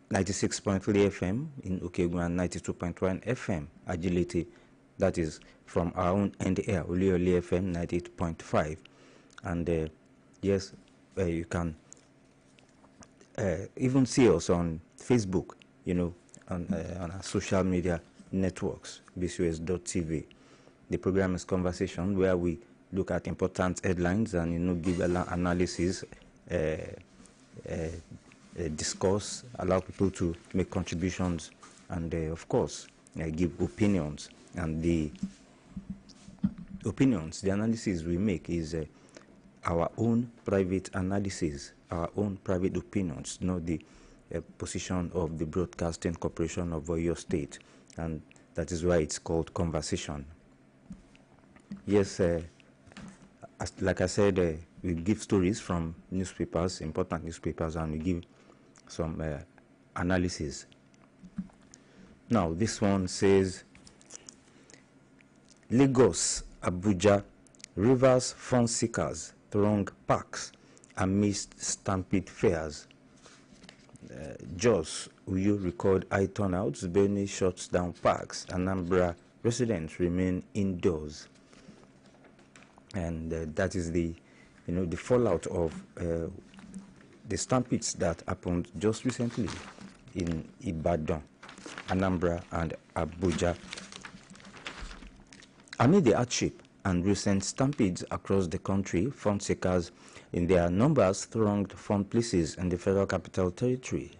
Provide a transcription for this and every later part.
96.3 FM in Okegu and 92.1 FM Agility. That is from our own end here, Oluyole FM 98.5. And yes, you can even see us on Facebook, on our social media networks, bcos.tv. The program is Conversation, where we look at important headlines and give analysis, discuss, allow people to make contributions, and of course give opinions. And the opinions, the analysis we make is our own private analysis, our own private opinions, not the position of the Broadcasting Corporation of Oyo State, and that is why it's called Conversation. Yes, like I said, we give stories from newspapers, important newspapers, and we give some analysis. Now, this one says, Lagos, Abuja, Rivers fun seekers throng parks amidst stampede fairs. Jos, Uyo record high turnouts, Benue shuts down parks, Anambra residents remain indoors. And that is the fallout of the stampedes that happened just recently in Ibadan, Anambra, and Abuja. Amid the hardship and recent stampedes across the country, fun seekers in their numbers thronged fun places in the Federal Capital Territory,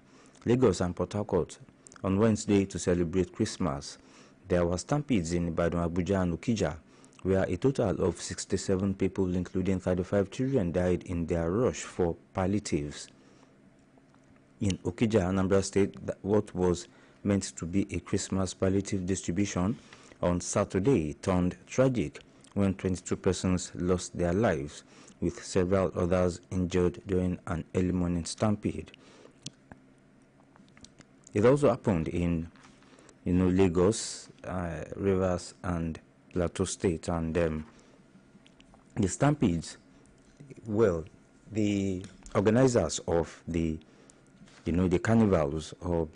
Lagos and Port Harcourt, on Wednesday to celebrate Christmas. There were stampedes in Ibadan, Abuja, and Okija, where a total of 67 people, including 35 children, died in their rush for palliatives. In Okija, Anambra State, what was meant to be a Christmas palliative distribution on Saturday turned tragic when 22 persons lost their lives, with several others injured during an early morning stampede. It also happened in Lagos, Rivers, and Plateau State, and the stampedes. Well, the organizers of the carnivals, or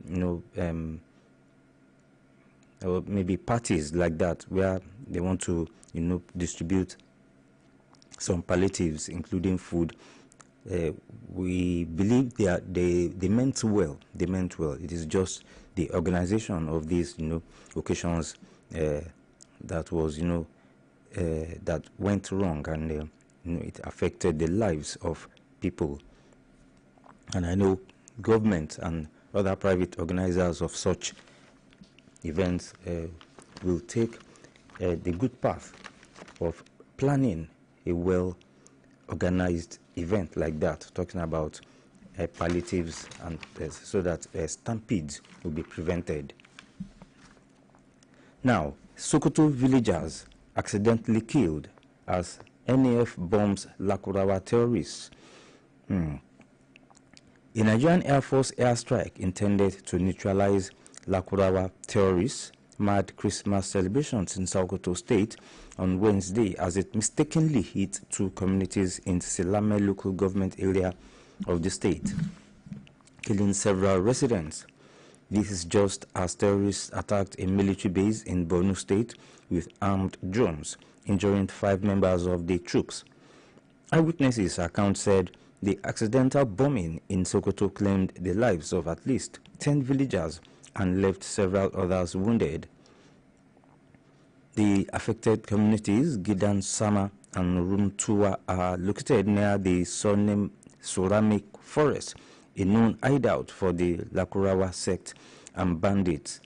or maybe parties like that, where they want to distribute some palliatives, including food. We believe they meant well. They meant well. It is just the organization of these occasions that was that went wrong, and it affected the lives of people. And I know government and other private organizers of such events will take the good path of planning a well-organized event like that, talking about palliatives, and so that stampedes will be prevented. Now, Sokoto villagers accidentally killed as NAF bombs Lakurawa terrorists. A Nigerian Air Force airstrike intended to neutralize Lakurawa terrorists marred Christmas celebrations in Sokoto State on Wednesday as it mistakenly hit two communities in Silame local government area of the state, killing several residents. This is just as terrorists attacked a military base in Borno State with armed drones, injuring 5 members of the troops. Eyewitnesses' account said the accidental bombing in Sokoto claimed the lives of at least 10 villagers and left several others wounded. The affected communities, Gidan Sama and Rumtua, are located near the Ceramic Forest, a known hideout for the Lakurawa sect and bandits.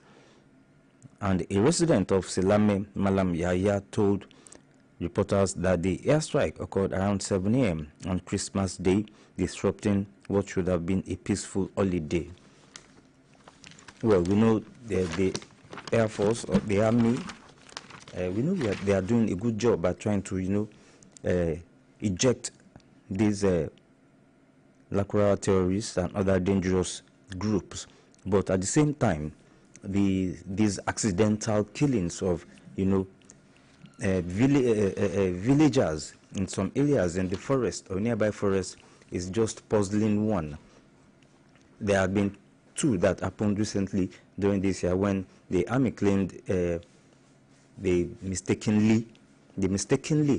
And a resident of Silame, Malam Yahya, told reporters that the airstrike occurred around 7 a.m. on Christmas Day, disrupting what should have been a peaceful holiday. Well, we know the Air Force or the Army, we know that they are doing a good job by trying to, eject these Lakurawa terrorists and other dangerous groups. But at the same time, these accidental killings of, villagers in some areas in the forest or nearby forest is just puzzling one. There have been two that happened recently during this year when the army claimed they mistakenly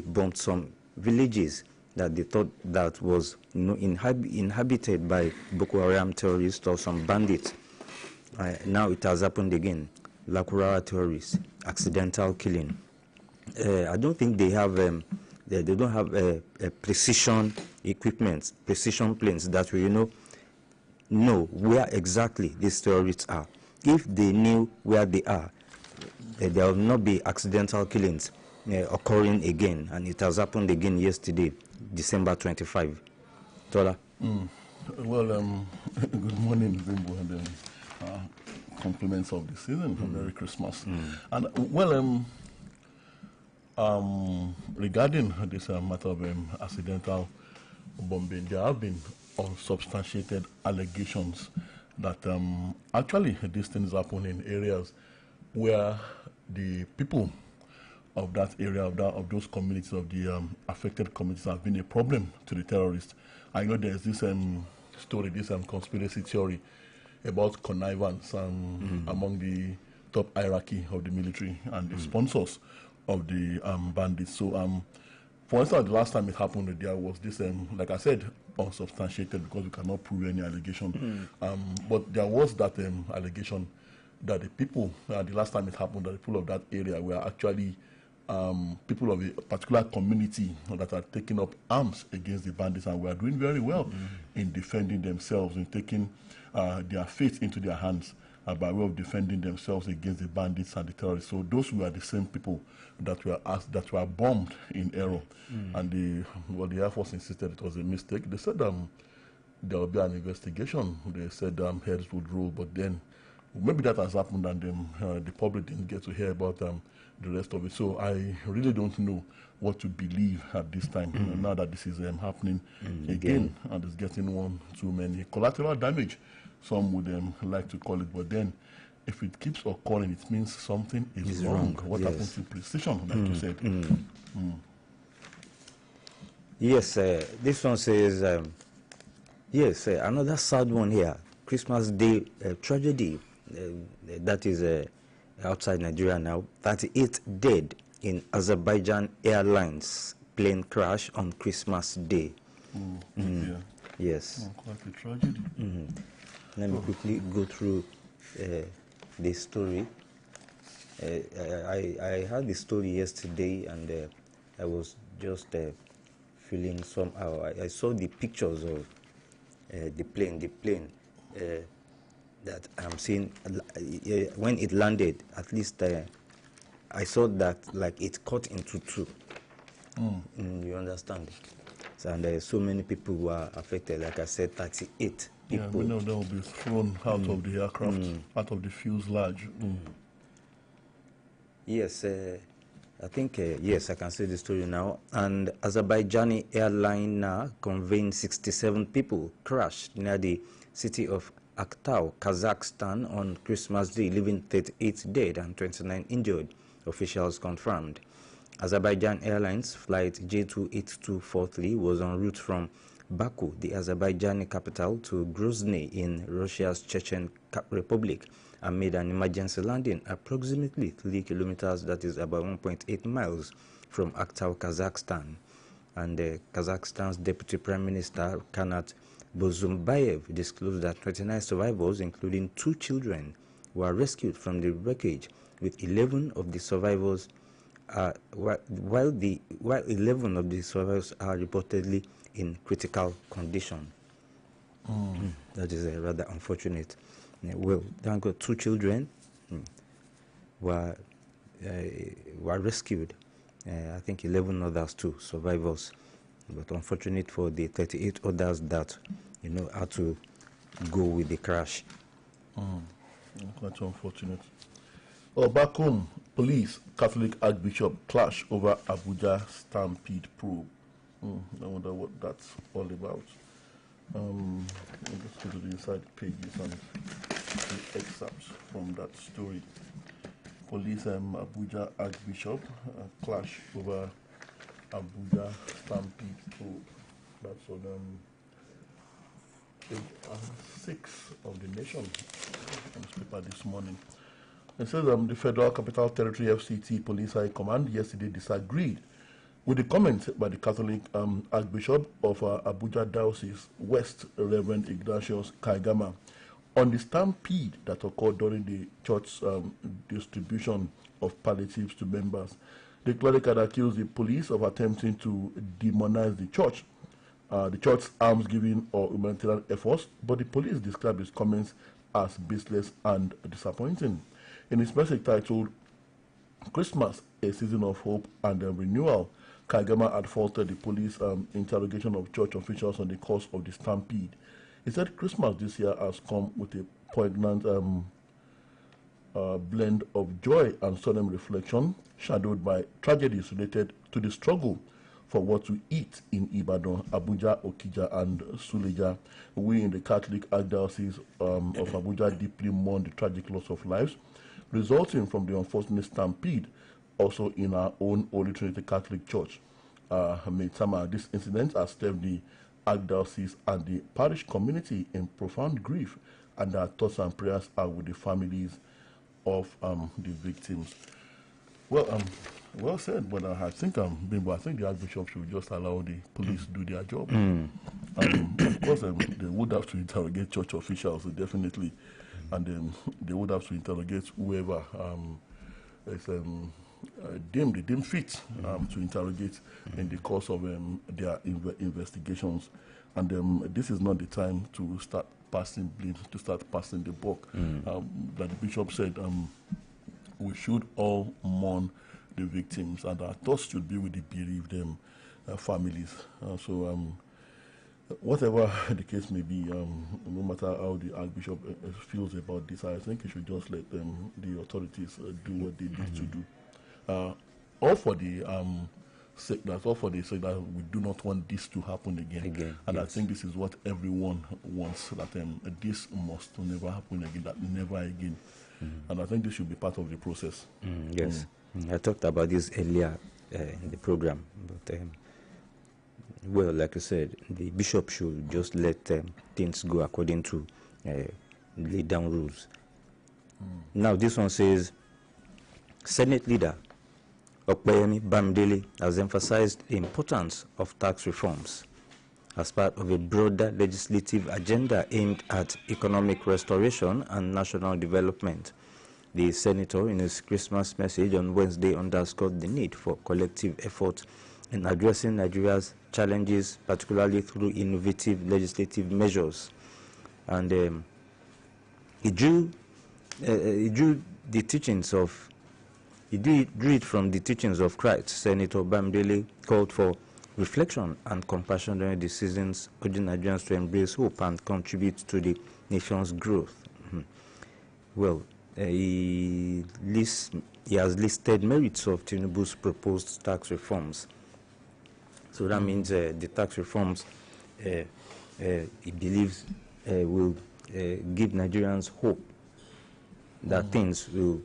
bombed some villages that they thought that was inhabited by Boko Haram terrorists or some bandits. Now it has happened again. Lakurawa terrorists, accidental killing. I don't think they have they don't have precision equipment, precision planes that will know where exactly these terrorists are. If they knew where they are, there will not be accidental killings occurring again, and it has happened again yesterday, December 25. Tola. Well, good morning, Bimbo, and compliments of the season. Merry Christmas. And well, regarding this matter of accidental bombing, there have been unsubstantiated allegations that actually these things happen in areas where the people of that area, of those communities, of the affected communities, have been a problem to the terrorists. I know there's this story, this conspiracy theory about connivance among the top hierarchy of the military and the sponsors of the bandits. So, for instance, the last time it happened, there was this, like I said, unsubstantiated because we cannot prove any allegation. But there was that allegation that the people, the last time it happened, that the people of that area were actually people of a particular community that are taking up arms against the bandits, and were doing very well in defending themselves, in taking their fate into their hands by way of defending themselves against the bandits and the terrorists. So those were the same people that were bombed in error, and the Air Force insisted it was a mistake. They said there will be an investigation. They said heads would roll, but then maybe that has happened, and the public didn't get to hear about the rest of it. So I really don't know what to believe at this time, now that this is happening again, and it's getting one too many. Collateral damage, some would like to call it, but then if it keeps occurring, it means something is wrong. What happens to precision, like you said? Yes, this one says, yes, another sad one here. Christmas Day tragedy, that is outside Nigeria now. 38 dead in Azerbaijan Airlines plane crash on Christmas Day. Yeah. Yes. Quite a tragedy. Let me quickly go through the story. I heard the story yesterday, and I was just feeling somehow. I saw the pictures of the plane that I'm seeing when it landed. At least I saw that like it cut into two. You understand? So, and so many people were affected. Like I said, 38 people. Yeah, we know they will be thrown out of the aircraft, out of the fuselage. Yes, I think, yes, I can say the story now. And Azerbaijani airliner conveying 67 people crashed near the city of Aktau, Kazakhstan on Christmas Day, leaving 38 dead and 29 injured, officials confirmed. Azerbaijan Airlines flight J28243 was en route from Baku, the Azerbaijani capital, to Grozny in Russia's Chechen Republic, and made an emergency landing approximately 3 kilometers, that is about 1.8 miles, from Aktau, Kazakhstan. And Kazakhstan's Deputy Prime Minister, Kanat Bozumbayev, disclosed that 29 survivors, including 2 children, were rescued from the wreckage, with 11 of the survivors while 11 of the survivors are reportedly in critical condition. That is rather unfortunate. Well, thank God, 2 children were rescued. I think 11 others too, survivors. But unfortunate for the 38 others that had to go with the crash. Quite unfortunate. Well, back home, police, Catholic Archbishop clash over Abuja stampede probe. I wonder what that's all about. Let's go to the inside pages and the excerpts from that story. Police Abuja Archbishop clash over Abuja stampede probe. That's on page 6 of the Nation newspaper this morning. It says the Federal Capital Territory FCT Police High Command yesterday disagreed with the comments by the Catholic Archbishop of Abuja Diocese West, Reverend Ignatius Kaigama, on the stampede that occurred during the church's distribution of palliatives to members. The cleric had accused the police of attempting to demonize the church's alms-giving or humanitarian efforts, but the police described his comments as baseless and disappointing. In his message titled Christmas, a Season of Hope and Renewal, Kaigama had faulted the police interrogation of church officials on the cause of the stampede. He said Christmas this year has come with a poignant blend of joy and solemn reflection, shadowed by tragedies related to the struggle for what to eat in Ibadan, Abuja, Okija, and Suleja. We in the Catholic Archdiocese of Abuja deeply mourn the tragic loss of lives resulting from the unfortunate stampede also in our own Holy Trinity Catholic Church. This incident has left the Archdiocese and the parish community in profound grief, and our thoughts and prayers are with the families of the victims. Well said, but I think Bimbo, I think the Archbishop should just allow the police to do their job. Of course, they would have to interrogate church officials, definitely, and then they would have to interrogate whoever is deemed fit to interrogate in the course of their investigations. And this is not the time to start passing blame, to start passing the buck. That the bishop said we should all mourn the victims, and our thoughts should be with the bereaved families. Whatever the case may be, no matter how the Archbishop feels about this, I think he should just let the authorities do what they need to do. All for the sake that we do not want this to happen again. And yes. I think this is what everyone wants, that this must never happen again, that never again. And I think this should be part of the process. Yes. I talked about this earlier in the program, but well, like I said, the bishop should just let things go according to laid down rules. Now this one says, Senate leader Oluyole Bamidele has emphasized the importance of tax reforms as part of a broader legislative agenda aimed at economic restoration and national development. The senator, in his Christmas message on Wednesday, underscored the need for collective effort in addressing Nigeria's challenges, particularly through innovative legislative measures. And he drew the teachings of drew it from the teachings of Christ. Senator Bamidele called for reflection and compassion during the seasons, urging Nigerians to embrace hope and contribute to the nation's growth. Well, he has listed merits of Tinubu's proposed tax reforms. So that means the tax reforms, he believes, will give Nigerians hope that things will,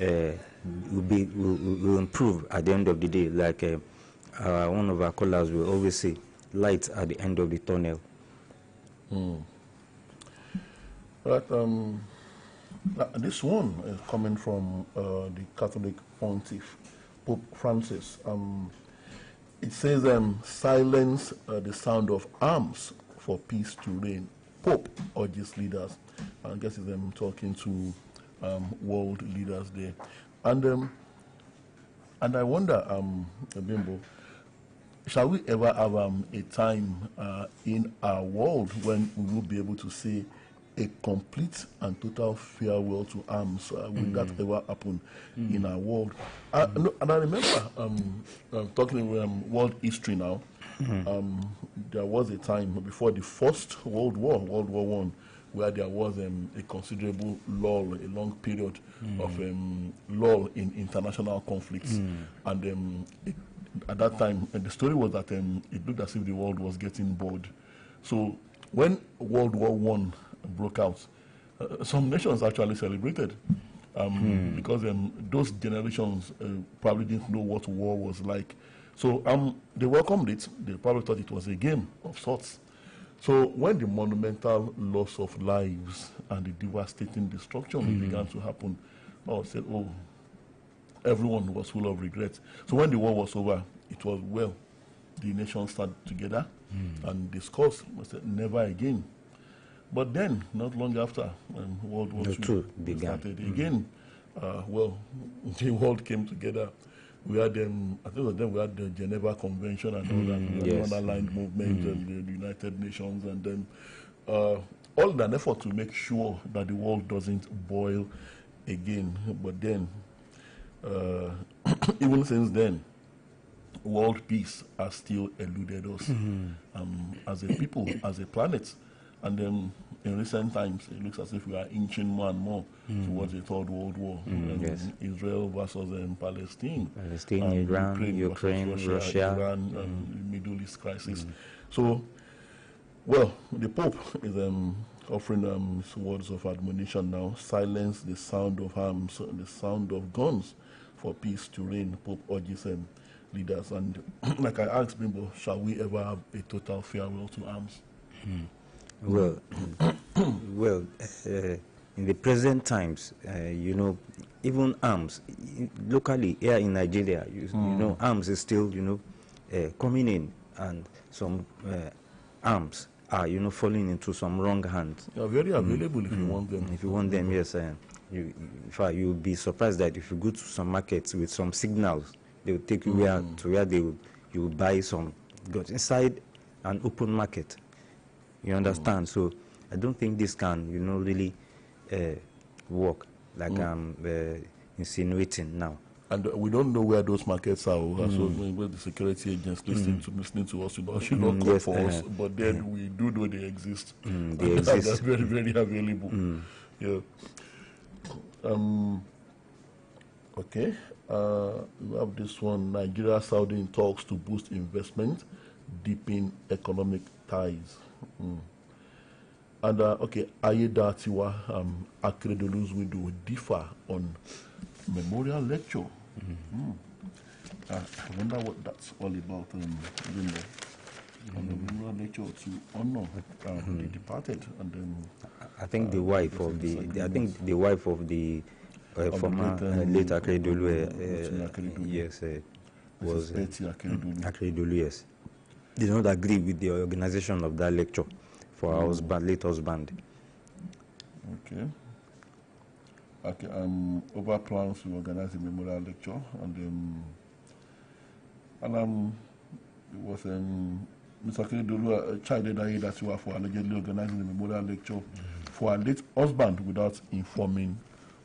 will improve at the end of the day. Like one of our callers will always say, light at the end of the tunnel. This one is coming from the Catholic Pontiff, Pope Francis. It says, silence the sound of arms for peace to reign. Pope urges leaders. I guess he's talking to world leaders there. And I wonder, Bimbo, shall we ever have a time in our world when we will be able to say a complete and total farewell to arms? Will that ever happen in our world? And I remember talking world history now. There was a time before the First World War, World War I, where there was a considerable lull, a long period of lull in international conflicts. And at that time, the story was that it looked as if the world was getting bored. So when World War I broke out, some nations actually celebrated because those generations probably didn't know what war was like. So they welcomed it. They probably thought it was a game of sorts. So when the monumental loss of lives and the devastating destruction began to happen, I said, oh, everyone was full of regret. So when the war was over, it was, well, the nation started together and discussed. I said, never again. But then, not long after, World War II began. started again, well, the world came together. We had them, I think it was then we had the Geneva Convention and all that, the non-aligned movement and the United Nations, and then all in an effort to make sure that the world doesn't boil again. But then, even since then, world peace has still eluded us as a people, as a planet. And then in recent times, it looks as if we are inching more and more towards a third world war. Israel versus Palestine, Iran, Ukraine, Russia, Iran, the Middle East crisis. So, well, the Pope is offering words of admonition now. Silence the sound of arms, the sound of guns, for peace to reign. Pope urges leaders. And like I asked Bimbo, shall we ever have a total farewell to arms? Well, in the present times, you know, even arms, locally here in Nigeria, you know, arms is still, you know, coming in, and some arms are, you know, falling into some wrong hands. They are very available if you want them. If you want them, yes. In fact, you'll be surprised that if you go to some markets with some signals, they will take you where you will buy some goods inside an open market. You understand? So I don't think this can, you know, really work like I'm insinuating now. And we don't know where those markets are. So where the security agents listening to us, you know, should not come for us. But then we do know they exist. They exist. They're very, very available. Yeah. Okay. We have this one. Nigeria, Saudi in talks to boost investment, deepen economic ties. And okay, Ayedatiwa Akeredolu's window will differ on memorial lecture. I wonder what that's all about. On the memorial lecture to honor the departed, and then I think the wife of the wife of the former late Akeredolu, yes, was Akeredolu, yes. Did not agree with the organization of that lecture for our late husband. Okay. Okay. Over plans to organize a memorial lecture, and it was Mr. Akeredolu chided that you are for allegedly organizing a memorial lecture for our late husband without informing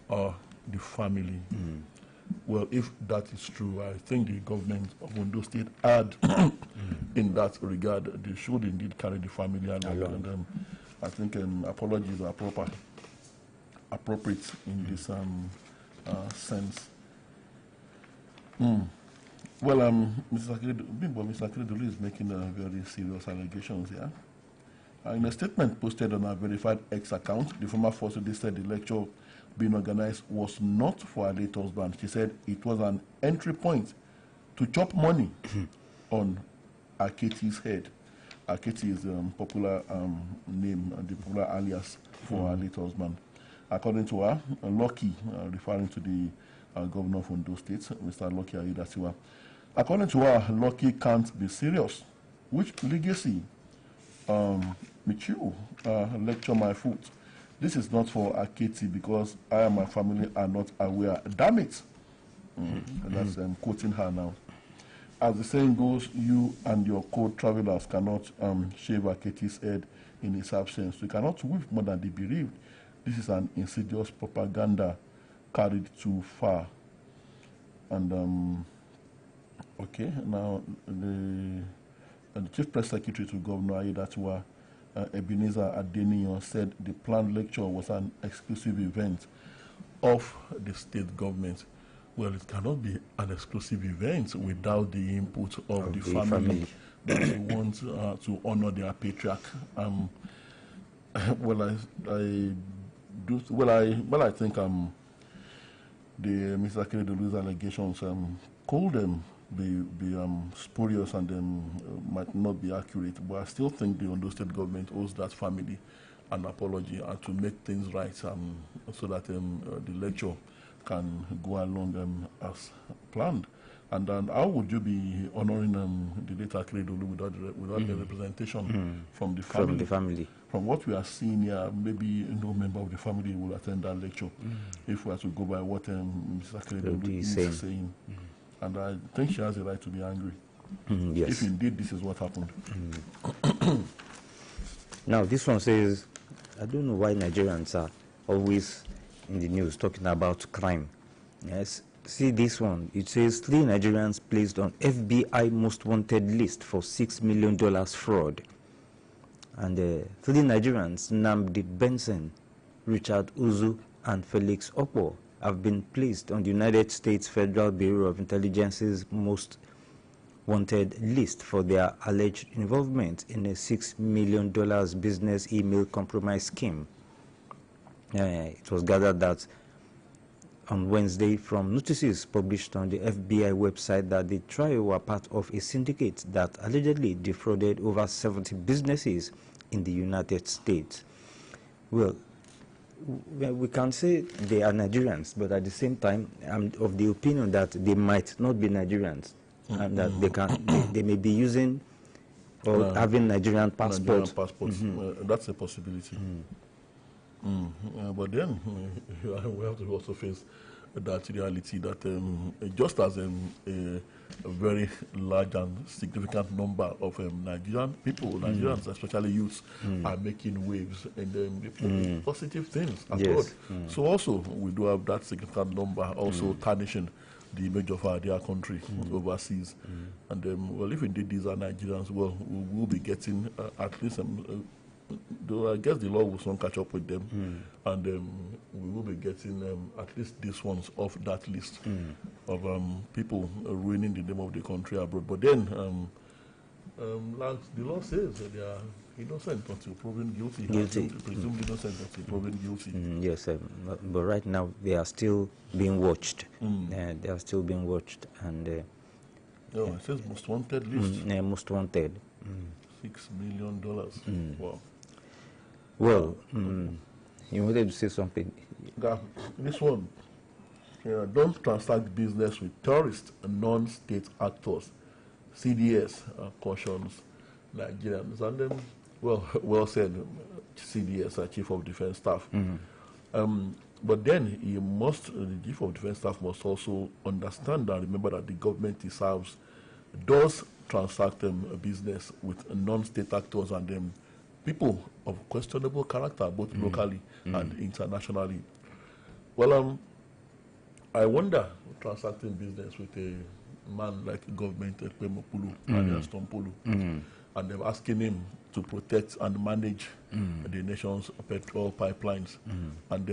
the family. Well, if that is true, I think the government of Ondo State had, in that regard, they should indeed carry the family along. And I think apologies are appropriate in this sense. Well, Mr. Akeredolu is making very serious allegations here. In a statement posted on a verified X account, the former First Lady said the lecture being organized was not for her late husband. She said it was an entry point to chop money on Aketi's head. Aketi is a popular name, the popular alias for her late husband. According to her, Lucky, referring to the governor of Ondo State, Mr. Lucky Ayedatiwa, according to her, Lucky can't be serious. Which legacy? Michu, lecture my foot. This is not for Aketi because I and my family are not aware. Damn it. And that's quoting her now. As the saying goes, you and your co-travelers cannot shave Aketi's head in his absence. You cannot weep more than the bereaved. This is an insidious propaganda carried too far. And, okay, now the Chief Press Secretary to Governor Ayedatiwa, Ebenezer Adeniyo, said the planned lecture was an exclusive event of the state government. Well, it cannot be an exclusive event without the input of the family that want to honor their patriarch. Well, I think the Mr. Akeredolu's allegations cool them spurious and might not be accurate. But I still think the Ondo State government owes that family an apology and to make things right, so that the lecture can go along as planned. And then how would you be honoring the late Akeredolu without the representation from the family? From the family. From what we are seeing here, maybe no member of the family will attend that lecture if we are to go by what Mr. Akeredolu is saying. And I think she has a right to be angry. Yes. If indeed this is what happened. Now, this one says, I don't know why Nigerians are always in the news talking about crime. Yes. See this one. It says 3 Nigerians placed on FBI most wanted list for $6 million fraud. And 3 Nigerians, Nnamdi Benson, Richard Uzu, and Felix Okpo, have been placed on the United States Federal Bureau of Intelligence's most wanted list for their alleged involvement in a $6 million business email compromise scheme. It was gathered that on Wednesday from notices published on the FBI website that the trio were part of a syndicate that allegedly defrauded over 70 businesses in the United States. Well, we can say they are Nigerians, but at the same time, I'm of the opinion that they might not be Nigerians, and that they may be using or having Nigerian passports. That's a possibility. But then we have to also face that reality that just as a very large and significant number of Nigerian people, Nigerians, especially youths, are making waves and positive things abroad. So also we do have that significant number also tarnishing the image of our dear country overseas. And well, if indeed these are Nigerians, well, we will be getting at least though I guess the law will soon catch up with them, and we will be getting at least these ones off that list of people ruining the name of the country abroad. But then, like the law says, they are innocent until proven guilty. Presumed innocent until proven guilty. Yes, but right now they are still being watched. They are still being watched, and it says most wanted list. Most wanted. $6 million. Wow. Well, you wanted to say something? This one, don't transact business with tourist and non-state actors. CDS cautions Nigerians. And then, well said, CDS, Chief of Defense Staff. But then the Chief of Defense Staff must also understand and remember that the government he serves does transact business with non-state actors and people of questionable character, both locally and internationally. Well, I wonder, transacting business with a man like government Ekpemokulu and Stompulu, and them asking him to protect and manage the nation's petrol pipelines, and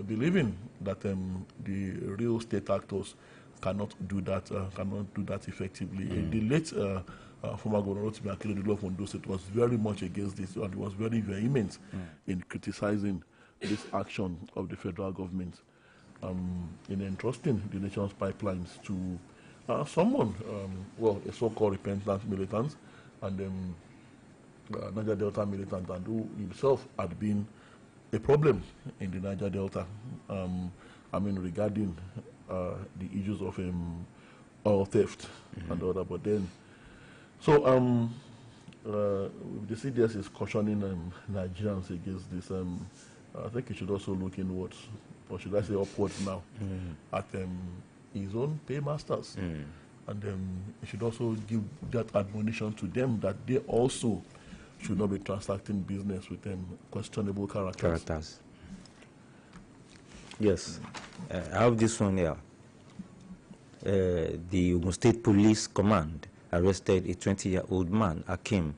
believing that the real state actors cannot do that effectively. The late former Governor Rotimi Akeredolu of Ondo State was very much against this, and was very vehement in criticizing this action of the federal government in entrusting the nation's pipelines to someone, a so-called repentant militant, and Niger Delta militant, and who himself had been a problem in the Niger Delta. Regarding the issues of oil theft and all that. But then, so the CDS is cautioning Nigerians against this. I think he should also look inwards, or should I say upwards now, at his own paymasters. And he should also give that admonition to them that they also should not be transacting business with questionable characters. Yes. I have this one here. The Ogun State Police Command arrested a 20-year-old man, Akim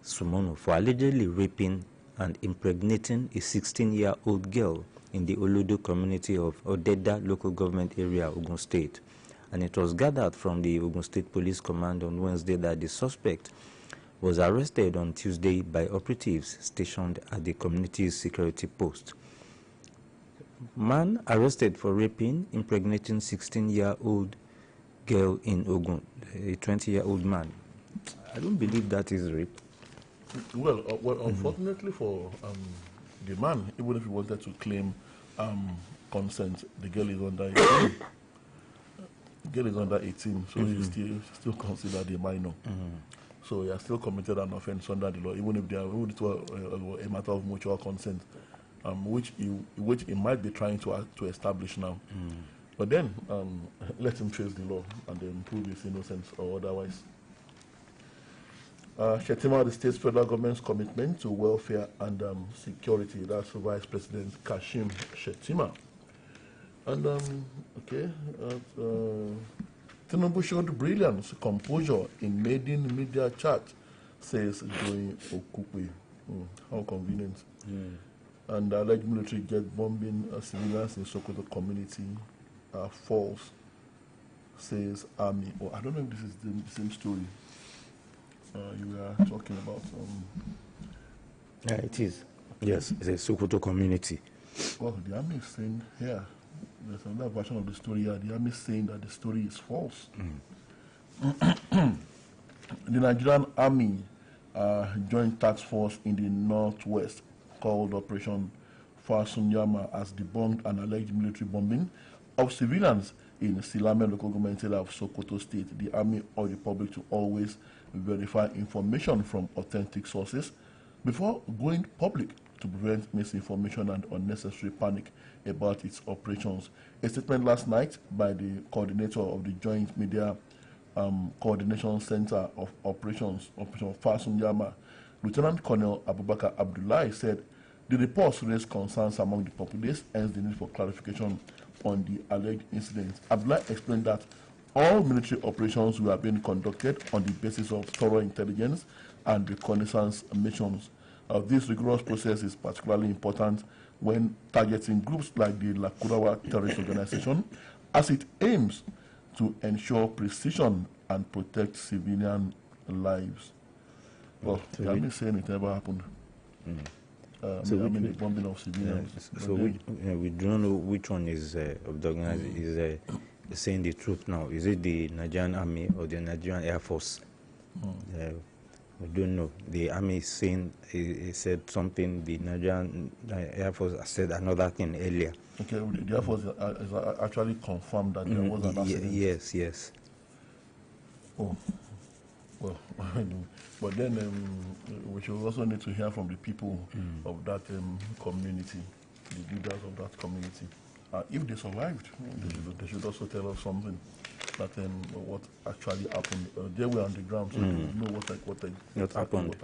Sumono, for allegedly raping and impregnating a 16-year-old girl in the Olodo community of Odeda local government area, Ogun State. And it was gathered from the Ogun State Police Command on Wednesday that the suspect was arrested on Tuesday by operatives stationed at the community's security post. Man arrested for raping, impregnating 16-year-old girl in Ogun, a 20-year-old man. I don't believe that is rape. Well, unfortunately for the man, even if he wanted to claim consent, the girl is under 18. The girl is under 18, so he's still considered a minor. So he has still committed an offense under the law, even if it were a matter of mutual consent, which he might be trying to establish now. But then let him face the law and then prove his innocence or otherwise. Shettima, the state's federal government's commitment to welfare and security. That's Vice President Kashim Shettima. And Tinubu showed brilliance, composure in maiden media chat, says Joy Okukwe. How convenient. And alleged military jet bombing civilians in Sokoto community false, says Army. Oh, I don't know if this is the same story you were talking about. Yeah, it is. Yes, it's a Sokoto community. Well, the Army is saying here, there's another version of the story here. The Army is saying that the story is false. The Nigerian Army Joint Task Force in the Northwest, called Operation Fasunyama, has debunked an alleged military bombing of civilians in Silame local government area of Sokoto State. The Army urged the public to always verify information from authentic sources before going public to prevent misinformation and unnecessary panic about its operations. A statement last night by the coordinator of the Joint Media Coordination Center of Operations, Operation Fasunyama, Lieutenant Colonel Abubakar Abdullahi, said the reports raised concerns among the populace, hence the need for clarification on the alleged incident. Abdullahi explained that all military operations were being conducted on the basis of thorough intelligence and reconnaissance missions. This rigorous process is particularly important when targeting groups like the Lakurawa terrorist organization, as it aims to ensure precision and protect civilian lives. Well, the Army is saying it never happened. The bombing of civilians. So we don't know which one is of the organization is saying the truth now. Is it the Nigerian Army or the Nigerian Air Force? We don't know. The Army is saying he said something. The Nigerian Air Force said another thing earlier. Okay, the Air Force is actually confirmed that there was an accident. Yes. Oh, well, but then we should also need to hear from the people of that community, the leaders of that community. If they survived, they should also tell us something that what actually happened. They were on the ground, so they know what happened.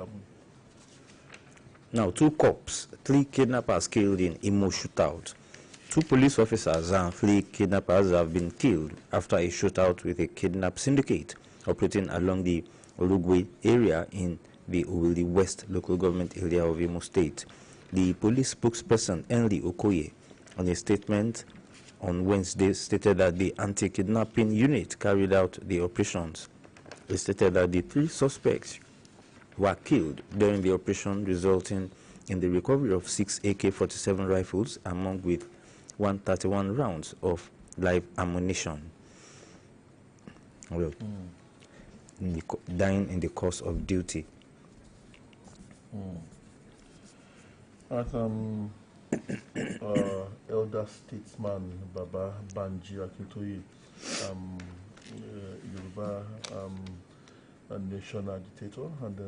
Now, 2 cops, 3 kidnappers killed in Imo shootout. 2 police officers and 3 kidnappers have been killed after a shootout with a kidnap syndicate operating along the Oluyole area in the Owili West local government area of Imo State. The police spokesperson, Henry Okoye, on a statement on Wednesday, stated that the anti-kidnapping unit carried out the operations. He stated that the 3 suspects were killed during the operation, resulting in the recovery of 6 AK-47 rifles, along with 131 rounds of live ammunition. Well, dying in the course of duty. At elder statesman Baba Banji Akintoye, Yoruba a nation agitator, and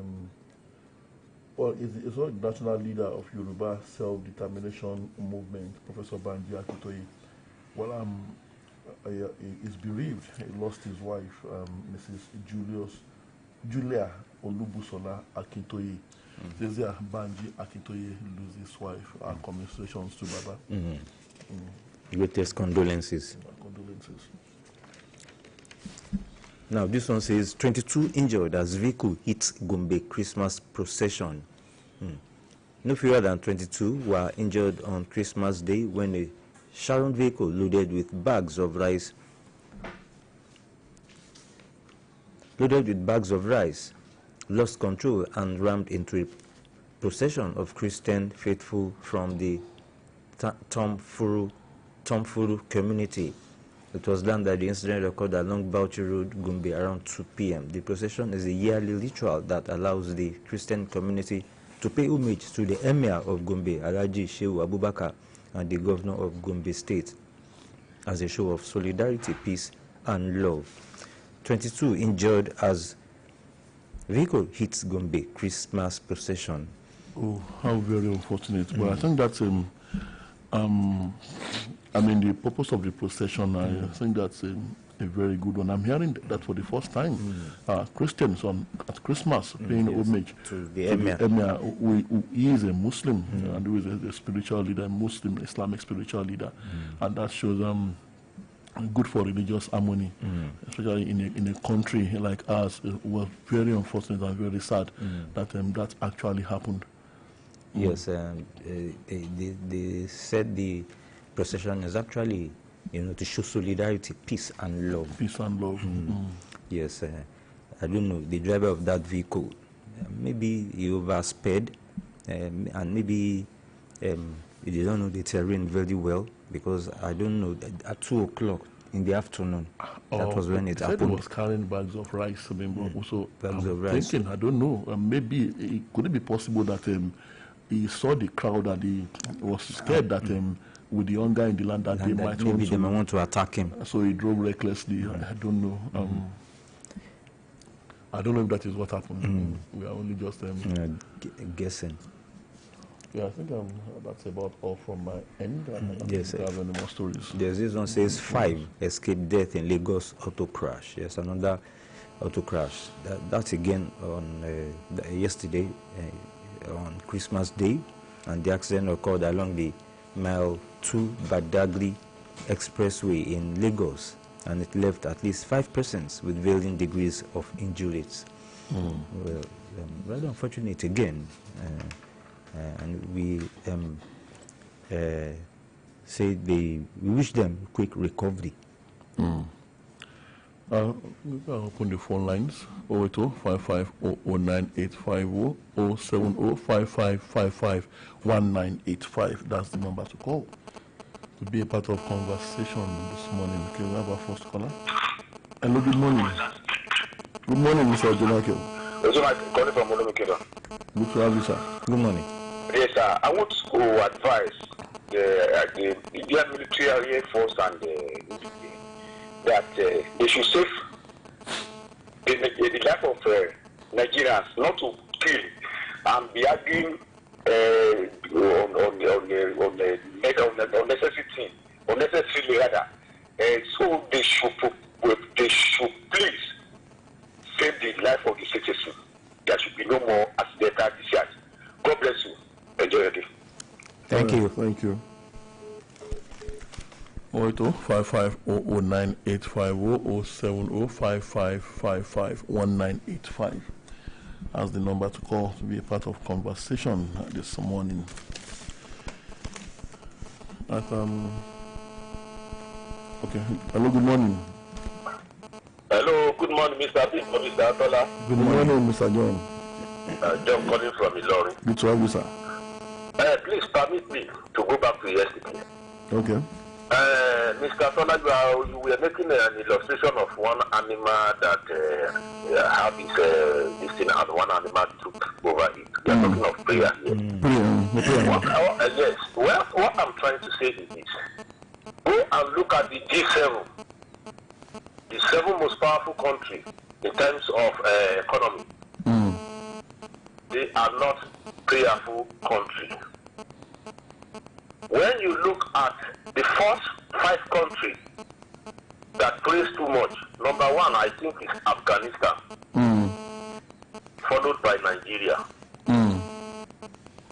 he's also the national leader of Yoruba self-determination movement, Professor Banji Akintoye. Well, he's bereaved. He lost his wife, Mrs. Julia Olubusola Akintoye. Says here, Banji Akintoye loses his wife. Our commiserations to Baba. Greatest condolences. Condolences. Now, this one says 22 injured as vehicle hits Gombe Christmas procession. No fewer than 22 were injured on Christmas Day when a Sharon vehicle loaded with bags of rice lost control and rammed into a procession of Christian faithful from the Tomfuru community It was learned that the incident occurred along Bauchi Road, Gombe, around 2 p.m. The procession is a yearly ritual that allows the Christian community to pay homage to the Emir of Gombe, Alhaji Shehu Abubakar, and the Governor of Gombe State as a show of solidarity, peace, and love. 22 injured as vehicle hits Gombe Christmas procession. Oh, how very unfortunate. Well, I think that's I mean, the purpose of the procession, I think that's a very good one. I'm hearing that for the first time. Christians at Christmas paying homage to the Emir. Who is a Muslim and who is a spiritual leader, Muslim, Islamic spiritual leader. And that shows good for religious harmony, especially in a country like ours. It was very unfortunate and very sad that that actually happened. Yes, they said the procession is actually, to show solidarity, peace and love. Peace and love. Yes, I don't know, the driver of that vehicle, maybe he oversped, and maybe they don't know the terrain very well, because I don't know, at 2 o'clock in the afternoon, that was when it happened. He was carrying bags of rice, also bags of rice. Thinking, I don't know, maybe could it be possible that he saw the crowd and he was scared that with the hunger in the land that they might want to attack him. So he drove recklessly. I don't know. I don't know if that is what happened. We are only just guessing. Yeah, I think that's about all from my end. Yes, I have any more stories. There's this one says 5 escaped death in Lagos auto crash. Yes, another auto crash. That's again on yesterday on Christmas Day, and the accident occurred along the Mile 2 Badagry Expressway in Lagos, and it left at least 5 persons with varying degrees of injuries. Well, rather unfortunate again, and we say we wish them quick recovery. We can open the phone lines 080-55-009-850 070-5555-1985. That's the number to call to be a part of conversation this morning. Okay, we have our first caller. Hello, good morning. Good morning, Mr. Jonake. Jonake, calling from Oluyole. Good to have you, sir. Good morning. Yes, sir. I want to advise the Indian military air force and that they should save the life of Nigerians, not to kill and be arguing unnecessarily rather. So they should please save the life of the citizen. There should be no more accidental discharge. God bless you. Enjoy your day. Thank you. Thank you. 080-55-009-850-070-5555-1985. That's the number to call to be a part of conversation this morning. Okay. Hello, good morning. Hello, good morning, Mr. Bimbo, Mr. Tola. Good morning, Mr. John. John calling from Ilorin. Good to have you, sir. Please permit me to go back to yesterday. Okay. Mr. Tola, you were making an illustration of one animal that had this thing and one animal took over it. We are talking of prayer here. Yes. Well, what I'm trying to say is this. Go and look at the G7, the 7 most powerful countries in terms of economy. They are not prayerful countries. When you look at the first 5 countries that prays too much, number 1, I think, is Afghanistan, followed by Nigeria.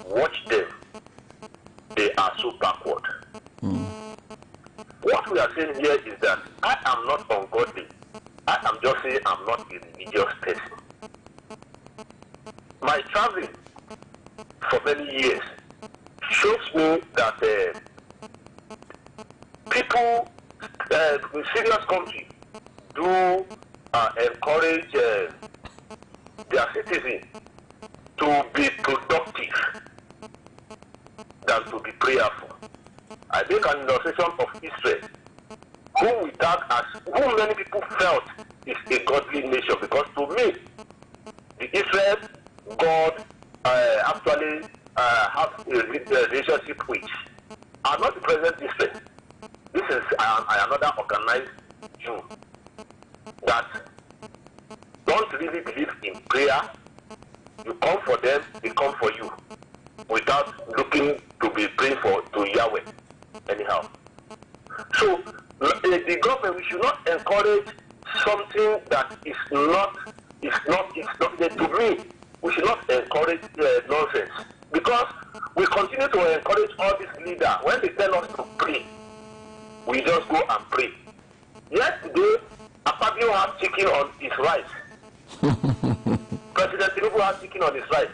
Watch them. They are so backward. What we are saying here is that I am not ungodly. I am just saying I'm not a religious person. My traveling for many years shows me that people in serious countries do encourage their citizens to be productive than to be prayerful. I make an illustration of Israel whom many people felt is a godly nation. Because to me, the Israel God actually have a relationship with are not the present Israel. This is another organized Jew that don't really believe in prayer. You come for them, they come for you, without looking to be praying to Yahweh. Anyhow, so the government, we should not encourage something that is not. To me, we should not encourage nonsense, because we continue to encourage all these leaders. When they tell us to pray, we just go and pray. Yesterday, Akpabio had chicken on his rice. President Tinubu has chicken on his rice.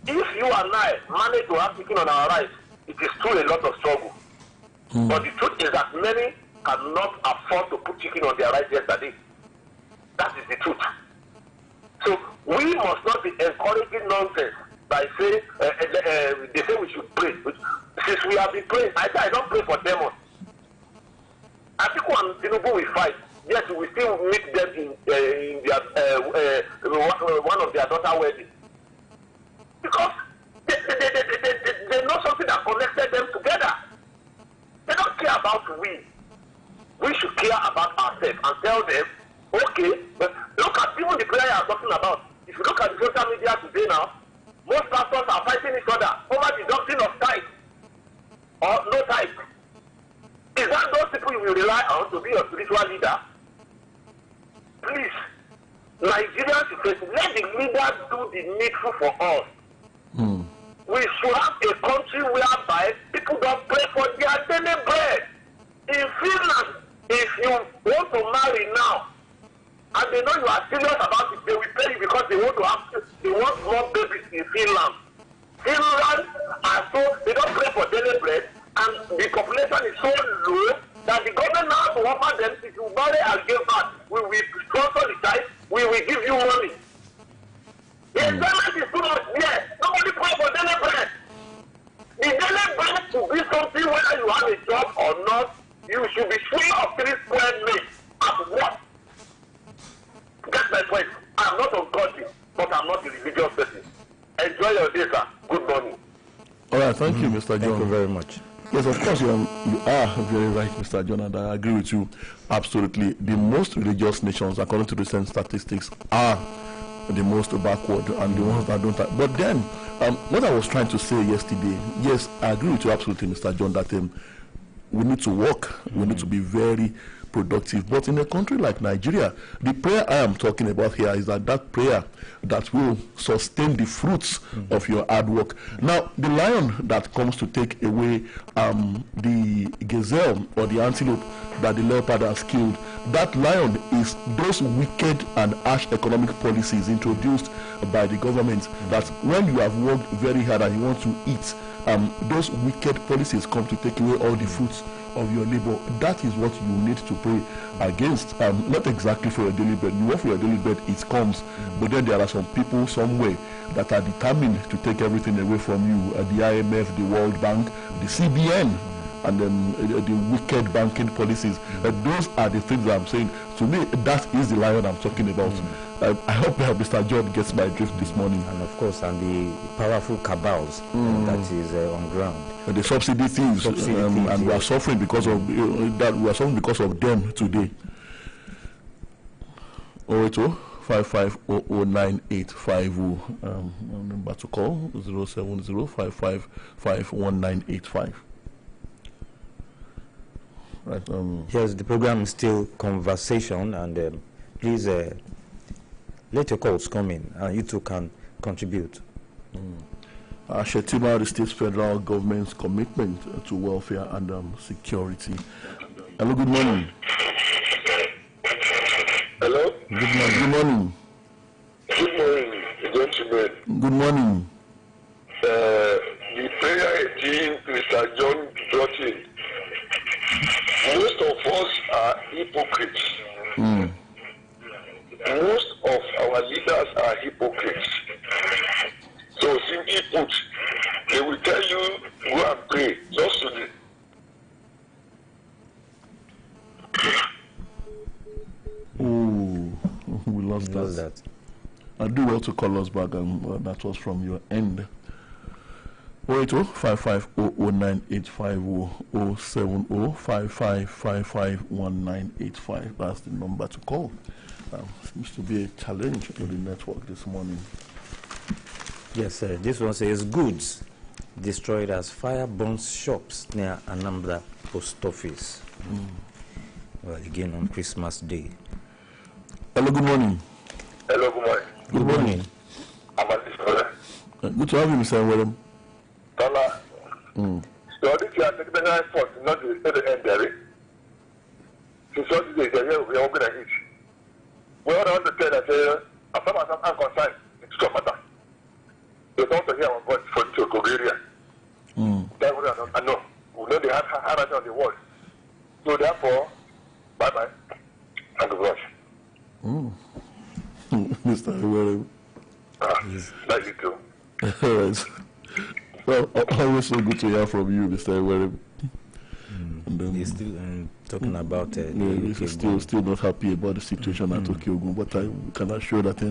If you and I manage to have chicken on our rice, it is still a lot of struggle. But the truth is that many cannot afford to put chicken on their rice yesterday. That is the truth. So we must not be encouraging nonsense by saying they say we should pray. Since we have been praying, I don't pray for demons. I think when Tinubu will fight, yes, we still meet them in their one of their daughter wedding, because they know something that connected them together. They don't care about we. We should care about ourselves and tell them, okay, look at even the prayer you are talking about. If you look at the social media today now, most pastors are fighting each other over the doctrine of tithe or no tithe. Is that those people you will rely on to be your spiritual leader? Please, Nigerians should say, let the leaders do the needful for us. We should have a country whereby people don't pray for their daily bread. In Finland, if you want to marry now, and they know you are serious about it, they will pay you because they want more babies in Finland. Finland they don't pray for daily bread, and the population is so low that the government now has to offer them, if you marry and give birth, we will sponsor the child, we will give you money. The enjoyment is too much there. Nobody pray for daily bread. The daily bread should be something whether you have a job or not, you should be sure of 3 square meals at what? Get my point. I'm not ungodly, but I'm not a religious person. Enjoy your day, sir. Good morning. All right, thank you, Mr. John. Thank you very much. Yes, of course, you are very right, Mr. John, and I agree with you absolutely. The most religious nations, according to recent statistics, are the most backward and the ones that don't. But then, what I was trying to say yesterday, yes, I agree with you absolutely, Mr. John, that we need to work, we need to be very productive. But in a country like Nigeria, the prayer I am talking about here is that prayer that will sustain the fruits of your hard work. Now, the lion that comes to take away the gazelle or the antelope that the leopard has killed, that lion is those wicked and harsh economic policies introduced by the government, that when you have worked very hard and you want to eat, those wicked policies come to take away all the fruits of your labor. That is what you need to pray against. Not exactly for your daily bread. You work for your daily bread, it comes. But then there are some people somewhere that are determined to take everything away from you. The IMF, the World Bank, the CBN, and the wicked banking policies. Those are the things that I'm saying. To me, that is the lion I'm talking about. I hope Mr. John gets my drift this morning. And of course, and the powerful cabals that is on ground. The subsidy thieves, and we are suffering because of that. We are suffering because of them today. 080-5500-9850. Number to call 070-555-1985. Right. Yes, the program is still conversation, and please let your calls come in, and you too can contribute. Shetima, the state federal government's commitment to welfare and security. Hello, good morning. Hello? Good morning. Good morning. Good morning, gentlemen. Good morning. The prayer team Mr. John brought in. Most of us are hypocrites. Most of our leaders are hypocrites. So simply put, they will tell you, go and pray, just to lost that. I do well to call us back, and that was from your end. 080-55-01985 That's the number to call. Seems to be a challenge to the network this morning. Yes, this one says goods destroyed as fire burns shops near Anambra post office. Well, again on Christmas Day. Hello, good morning. Hello, good morning. Good morning. I'm at this brother. Good to have you, Mr. William. Tola. So this year, the second effort not to the end there. So this is we are going to hit. We want to tell that as far as I'm concerned, it's still matter. They want to hear our voice for Bulgaria. That would I know. We know they have hard on the world. So therefore, bye bye. Thank you very much. Mr. William. Like you too. All right. Well, always so good to hear from you, Mr. William. He's still talking about he's still not happy about the situation at Okiogun, but I can assure that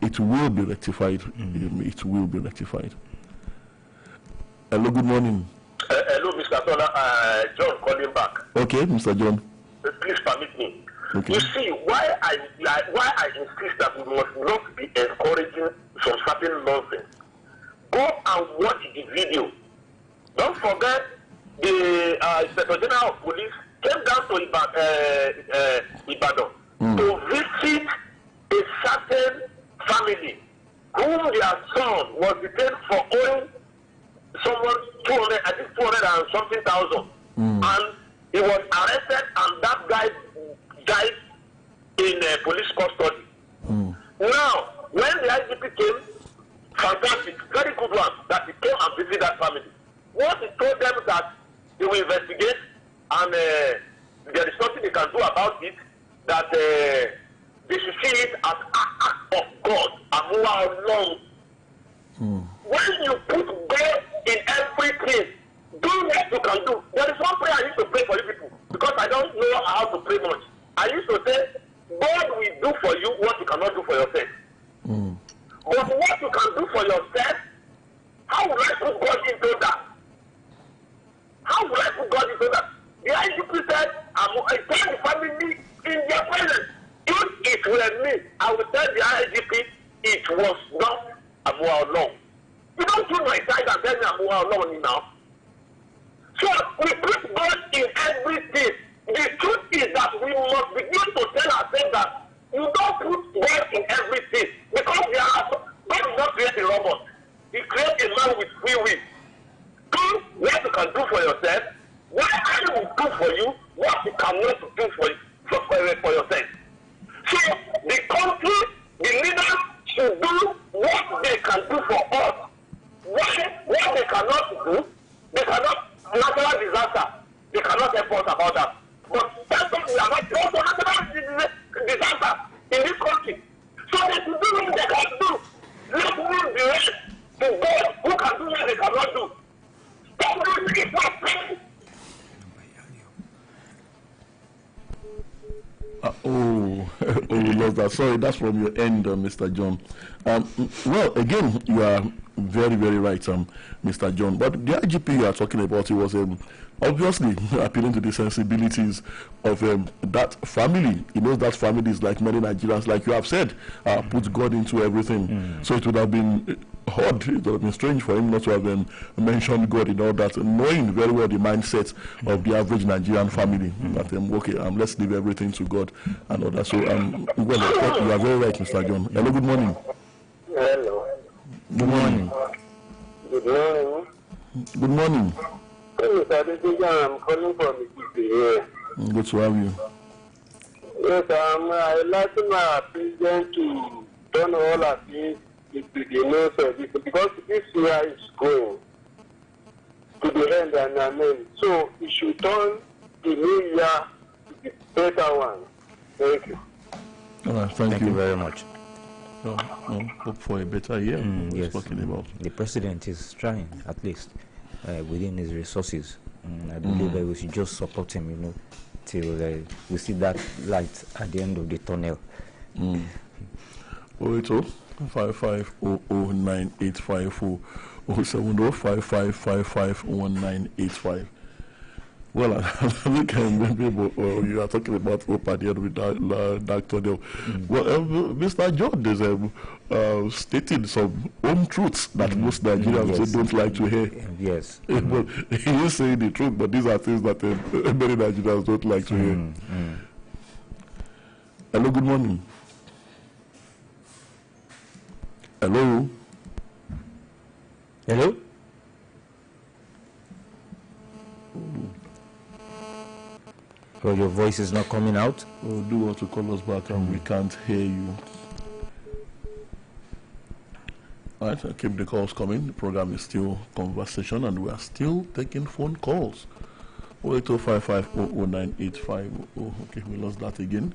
it will be rectified. It will be rectified. Hello, good morning. Hello, Mr. Tola. John calling back. Okay, Mr. John. Please permit me. Okay. You see, why I insist that we must not be encouraging some certain nonsense. Go and watch the video. Don't forget the Inspector General of Police came down to Ibadan to visit a certain family whom their son was detained for owing someone 200 and something thousand. And he was arrested, and that guy died in police custody. Now, when the IGP came, fantastic, very good one, that he came and visited that family. What he told them that they will investigate, and there is nothing they can do about it, that they should see it as an act of God, and move along. When you put God in everything, do what you can do. There is one prayer I used to pray for you people, because I don't know how to pray much. I used to say, God will do for you what you cannot do for yourself. But what you can do for yourself, how will I put God into that? How will I put God into that? The IGP said, I tell the family in their presence. If it were me, I would tell the IGP it was not Amuwa Olong. You don't do my side and tell me Amuwa Olong now. So we put God in everything. The truth is that we must begin to tell ourselves that you don't put God in everything, because God did not create a robot. He created a man with free will. Do what you can do for yourself. What I will do for you, what you cannot do for yourself. So the country, the leaders should do what they can do for us. What they cannot do, they cannot. Natural disaster, they cannot help us about that. But that's why we are not also natural disaster in this country. So they should do what they can do. Let's move the rest to God who can do what they cannot do. Stop doing it for free. We lost that. Sorry, that's from your end, Mr. John. Well, again, you are very, very right, Mr. John. But the IGP you are talking about, it was obviously appealing to the sensibilities of that family. He knows that family is like many Nigerians, like you have said, put God into everything. So it would have been odd, it would have been strange for him not to have mentioned God in all that, knowing very well the mindset of the average Nigerian family. That let's leave everything to God and all that. So well, you are very right, Mr. John. Hello, good morning. Hello. Good morning. Good morning. Good morning. I'm calling from here. Good to have you. Yes, I'd like my president to turn all of this into the news of this, because this year is going to the end, and so it should turn the new year to the better one. Thank you. All right, thank you very much. Hope for a better year. Yes, talking about. The president is trying, at least within his resources. I believe we should just support him, till we see that light at the end of the tunnel. 080 55009854 070 55551985. Well, I think you are talking about Opadian with Dr. Dale. Well, Mr. John is stating some home truths that most Nigerians don't like to hear. Yes. Well, he is saying the truth, but these are things that many Nigerians don't like to hear. Hello, good morning. Hello. Hello? Oh, your voice is not coming out? Oh, do want to call us back and we can't hear you. All right, I'll keep the calls coming. The program is still conversation and we are still taking phone calls. 08055009850. Oh, okay, we lost that again.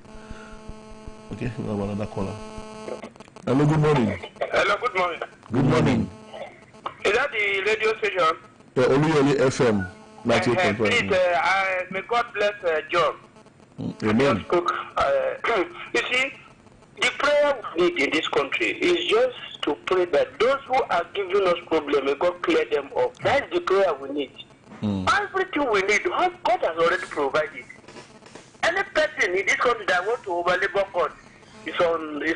Okay, we have another caller. Hello, good morning. Hello, good morning. Good morning. Is that the radio station? Oluyole FM. Please, may God bless John. Amen. You see, the prayer we need in this country is just to pray that those who are giving us problems, may God clear them off. That's the prayer we need. Everything we need, God has already provided. Any person in this country that wants to overlabor God is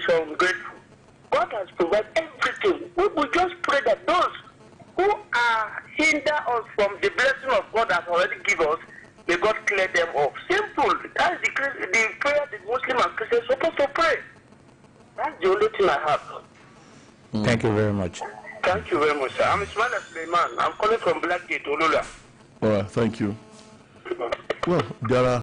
ungrateful. God has provided everything. We will just pray that those who are hinder us from the blessing of God has already given us, may God clear them off. Simple. That's the prayer the Muslim and Christians are supposed to pray. That's the only thing I have. Thank you very much. Thank you very much, sir. I'm Ismail Suleiman. I'm calling from Blackgate, Oluyole. All right, thank you. Well, there are